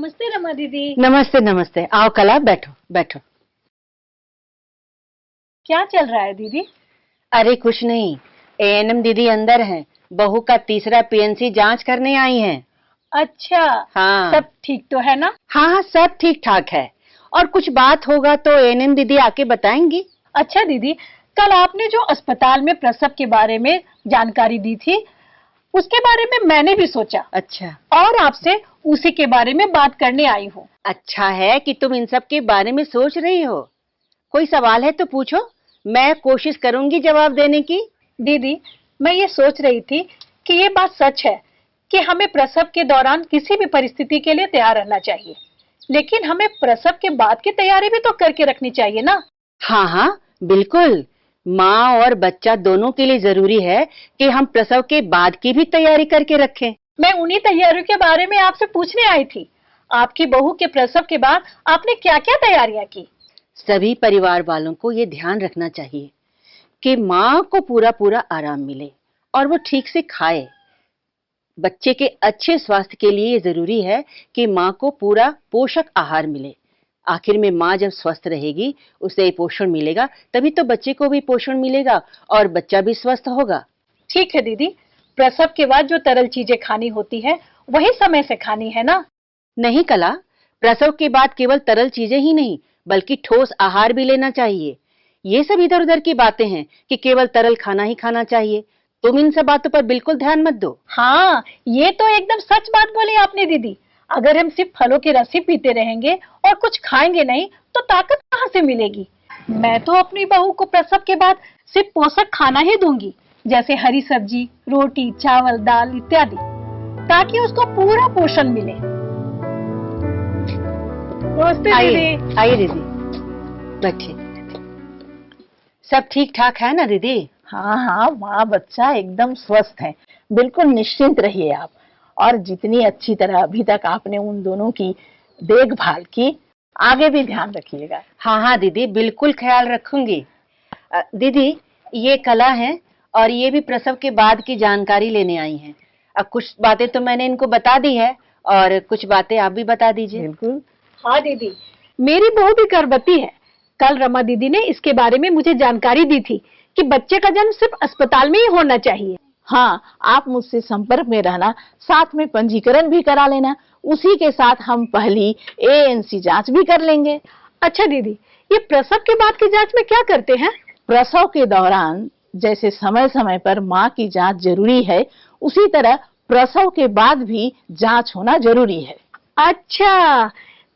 नमस्ते रमा दीदी। नमस्ते नमस्ते। आओ कला, बैठो बैठो। क्या चल रहा है दीदी? अरे कुछ नहीं, एएनएम दीदी अंदर हैं, बहू का तीसरा पीएनसी जांच करने आई हैं। अच्छा। हाँ। सब ठीक तो है ना? हाँ हाँ, सब ठीक ठाक है। और कुछ बात होगा तो एएनएम दीदी आके बताएंगी। अच्छा दीदी, कल आपने जो अस्पताल में प्रसव के बारे में जानकारी दी थी, उसके बारे में मैंने भी सोचा। अच्छा। और आपसे उसी के बारे में बात करने आई हूँ। अच्छा है कि तुम इन सब के बारे में सोच रही हो। कोई सवाल है तो पूछो, मैं कोशिश करूंगी जवाब देने की। दीदी, मैं ये सोच रही थी कि ये बात सच है कि हमें प्रसव के दौरान किसी भी परिस्थिति के लिए तैयार रहना चाहिए, लेकिन हमें प्रसव के बाद की तैयारी भी तो करके रखनी चाहिए ना? हाँ हाँ बिल्कुल, माँ और बच्चा दोनों के लिए जरूरी है कि हम प्रसव के बाद की भी तैयारी करके रखें। मैं उन्हीं तैयारियों के बारे में आपसे पूछने आई थी। आपकी बहू के प्रसव के बाद आपने क्या क्या तैयारियां की? सभी परिवार वालों को ये ध्यान रखना चाहिए कि माँ को पूरा पूरा आराम मिले और वो ठीक से खाए। बच्चे के अच्छे स्वास्थ्य के लिए ये जरूरी है कि माँ को पूरा पोषक आहार मिले। आखिर में माँ जब स्वस्थ रहेगी, उसे पोषण मिलेगा, तभी तो बच्चे को भी पोषण मिलेगा और बच्चा भी स्वस्थ होगा। ठीक है दीदी, प्रसव के बाद जो तरल चीजें खानी होती है वही समय से खानी है ना? नहीं कला, प्रसव के बाद केवल तरल चीजें ही नहीं बल्कि ठोस आहार भी लेना चाहिए। ये सब इधर उधर की बातें हैं कि केवल तरल खाना ही खाना चाहिए। तुम इन सब बातों पर बिल्कुल ध्यान मत दो। हाँ, ये तो एकदम सच बात बोली आपने दीदी। अगर हम सिर्फ फलों की रसी पीते रहेंगे और कुछ खाएंगे नहीं तो ताकत कहाँ से मिलेगी? मैं तो अपनी बहू को प्रसव के बाद सिर्फ पोषक खाना ही दूंगी, जैसे हरी सब्जी, रोटी, चावल, दाल इत्यादि, ताकि उसको पूरा पोषण मिले। नमस्ते दीदी। आइए दीदी, बैठिए। सब ठीक ठाक है ना दीदी? हाँ हाँ, माँ बच्चा एकदम स्वस्थ है, बिल्कुल निश्चिंत रहिए आप। और जितनी अच्छी तरह अभी तक आपने उन दोनों की देखभाल की, आगे भी ध्यान रखिएगा। हाँ हाँ दीदी, बिल्कुल ख्याल रखूंगी। दीदी, ये कला है और ये भी प्रसव के बाद की जानकारी लेने आई हैं। अब कुछ बातें तो मैंने इनको बता दी है और कुछ बातें आप भी बता दीजिए। बिल्कुल। हाँ दीदी, मेरी बहू भी गर्भवती है। कल रमा दीदी ने इसके बारे में मुझे जानकारी दी थी कि बच्चे का जन्म सिर्फ अस्पताल में ही होना चाहिए। हाँ, आप मुझसे संपर्क में रहना, साथ में पंजीकरण भी करा लेना। उसी के साथ हम पहली एएनसी जांच भी कर लेंगे। अच्छा दीदी, ये प्रसव के बाद की जांच में क्या करते हैं? प्रसव के दौरान जैसे समय समय पर माँ की जांच जरूरी है, उसी तरह प्रसव के बाद भी जांच होना जरूरी है। अच्छा,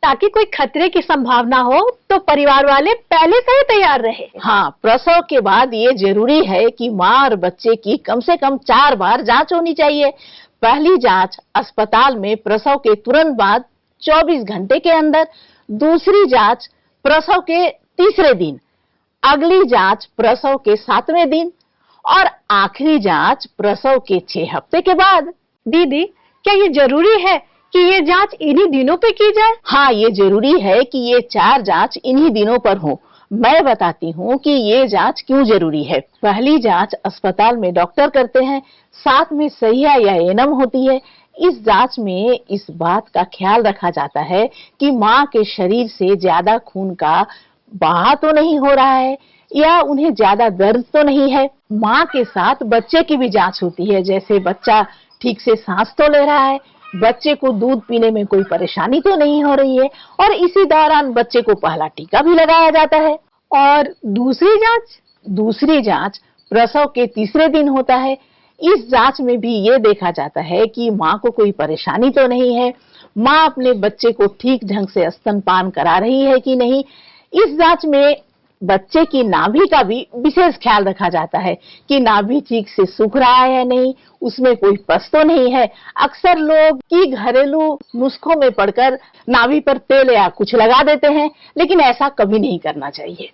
ताकि कोई खतरे की संभावना हो तो परिवार वाले पहले से ही तैयार रहे। हाँ, प्रसव के बाद ये जरूरी है कि माँ और बच्चे की कम से कम 4 बार जांच होनी चाहिए। पहली जांच अस्पताल में प्रसव के तुरंत बाद 24 घंटे के अंदर, दूसरी जांच प्रसव के तीसरे दिन, अगली जांच प्रसव के 7वें दिन और आखिरी जांच प्रसव के 6 हफ्ते के बाद। दीदी, क्या ये जरूरी है कि ये जांच इन्हीं दिनों पे की जाए? हाँ, ये जरूरी है कि ये 4 जांच इन्हीं दिनों पर हो। मैं बताती हूँ कि ये जांच क्यों जरूरी है। पहली जांच अस्पताल में डॉक्टर करते हैं, साथ में सहिया या एएनएम होती है। इस जांच में इस बात का ख्याल रखा जाता है कि माँ के शरीर से ज्यादा खून का बहाव तो नहीं हो रहा है या उन्हें ज्यादा दर्द तो नहीं है। माँ के साथ बच्चे की भी जांच होती है, जैसे बच्चा ठीक से सांस तो ले रहा है, बच्चे को दूध पीने में कोई परेशानी तो नहीं हो रही है, और इसी दौरान बच्चे को पहला टीका भी लगाया जाता है। और दूसरी जांच प्रसव के तीसरे दिन होता है। इस जांच में भी ये देखा जाता है कि माँ को कोई परेशानी तो नहीं है, माँ अपने बच्चे को ठीक ढंग से स्तनपान करा रही है कि नहीं। इस जांच में बच्चे की नाभि का भी विशेष ख्याल रखा जाता है कि नाभि ठीक से सूख रहा है या नहीं, उसमें कोई पस तो नहीं है। अक्सर लोग की घरेलू नुस्खों में पड़कर नाभि पर तेल या कुछ लगा देते हैं, लेकिन ऐसा कभी नहीं करना चाहिए।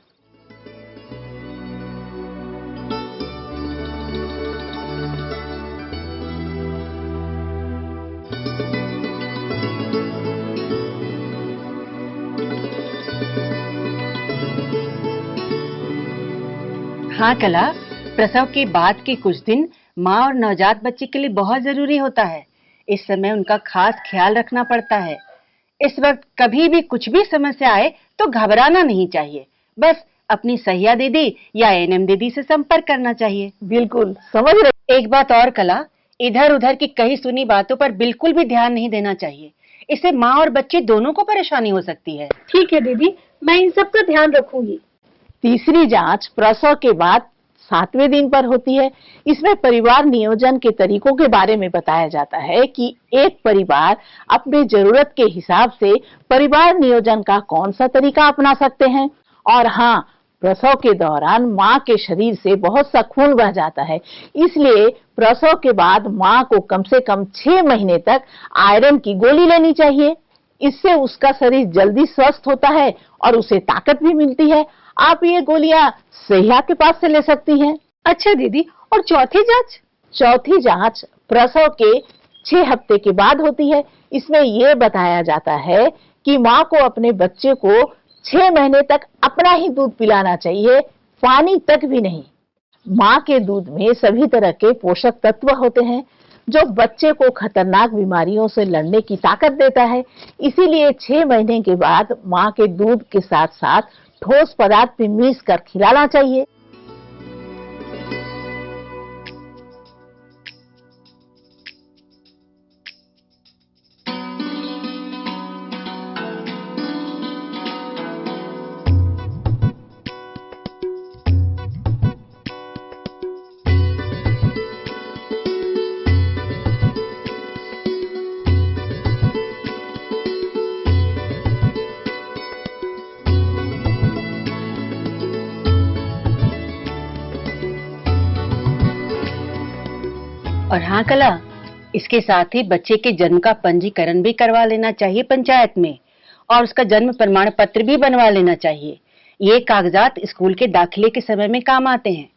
हाँ कला, प्रसव के बाद के कुछ दिन माँ और नवजात बच्चे के लिए बहुत जरूरी होता है। इस समय उनका खास ख्याल रखना पड़ता है। इस वक्त कभी भी कुछ भी समस्या आए तो घबराना नहीं चाहिए, बस अपनी सहिया दीदी या एएनएम दीदी से संपर्क करना चाहिए। बिल्कुल समझ रहे। एक बात और कला, इधर उधर की कही सुनी बातों पर बिल्कुल भी ध्यान नहीं देना चाहिए, इससे माँ और बच्चे दोनों को परेशानी हो सकती है। ठीक है दीदी, मैं इन सब का ध्यान रखूंगी। तीसरी जांच प्रसव के बाद 7वें दिन पर होती है। इसमें परिवार नियोजन के तरीकों के बारे में बताया जाता है कि एक परिवार अपने जरूरत के हिसाब से परिवार नियोजन का कौन सा तरीका अपना सकते हैं। और हाँ, प्रसव के दौरान माँ के शरीर से बहुत सा खून बह जाता है, इसलिए प्रसव के बाद माँ को कम से कम 6 महीने तक आयरन की गोली लेनी चाहिए। इससे उसका शरीर जल्दी स्वस्थ होता है और उसे ताकत भी मिलती है। आप ये गोलियां सहिया के पास से ले सकती हैं। अच्छा दीदी, और चौथी जांच? चौथी जांच प्रसव के 6 हफ्ते के बाद होती है। इसमें ये बताया जाता है कि माँ को अपने बच्चे को 6 महीने तक अपना ही दूध पिलाना चाहिए, पानी तक भी नहीं। माँ के दूध में सभी तरह के पोषक तत्व होते हैं जो बच्चे को खतरनाक बीमारियों से लड़ने की ताकत देता है। इसीलिए 6 महीने के बाद माँ के दूध के साथ साथ ठोस पदार्थ भी मिक्स कर खिलाना चाहिए। और हाँ कला, इसके साथ ही बच्चे के जन्म का पंजीकरण भी करवा लेना चाहिए पंचायत में, और उसका जन्म प्रमाण पत्र भी बनवा लेना चाहिए। ये कागजात स्कूल के दाखिले के समय में काम आते हैं।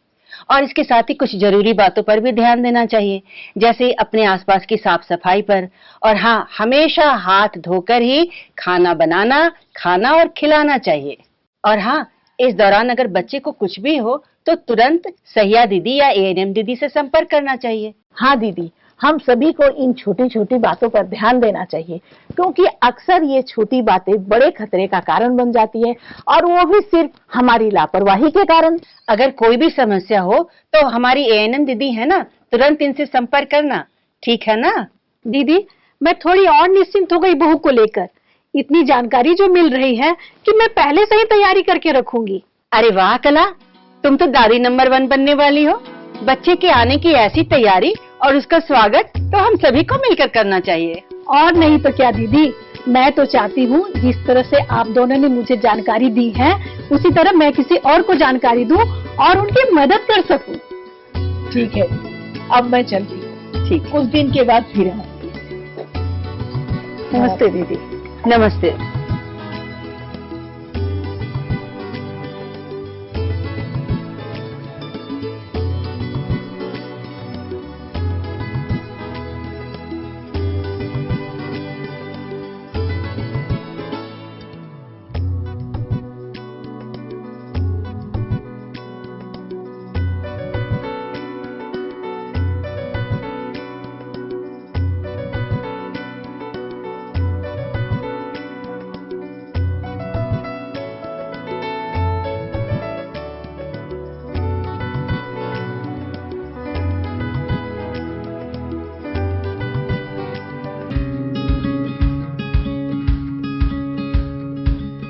और इसके साथ ही कुछ जरूरी बातों पर भी ध्यान देना चाहिए, जैसे अपने आसपास की साफ सफाई पर। और हाँ, हमेशा हाथ धोकर ही खाना बनाना, खाना और खिलाना चाहिए। और हाँ, इस दौरान अगर बच्चे को कुछ भी हो तो तुरंत सहिया दीदी या एएनएम दीदी से संपर्क करना चाहिए। हाँ दीदी, हम सभी को इन छोटी छोटी बातों पर ध्यान देना चाहिए, क्योंकि अक्सर ये छोटी बातें बड़े खतरे का कारण बन जाती है, और वो भी सिर्फ हमारी लापरवाही के कारण। अगर कोई भी समस्या हो तो हमारी एएनएम दीदी है ना, तुरंत इनसे संपर्क करना, ठीक है ना? दीदी, मैं थोड़ी और निश्चिंत हो गई बहू को लेकर। इतनी जानकारी जो मिल रही है कि मैं पहले से ही तैयारी करके रखूंगी। अरे वाह कला, तुम तो दादी नंबर 1 बनने वाली हो। बच्चे के आने की ऐसी तैयारी और उसका स्वागत तो हम सभी को मिलकर करना चाहिए। और नहीं तो क्या दीदी, मैं तो चाहती हूँ जिस तरह से आप दोनों ने मुझे जानकारी दी है, उसी तरह मैं किसी और को जानकारी दूं और उनकी मदद कर सकूं। ठीक है, अब मैं चलती हूँ। ठीक, कुछ दिन के बाद फिर आऊंगी। नमस्ते दीदी। नमस्ते।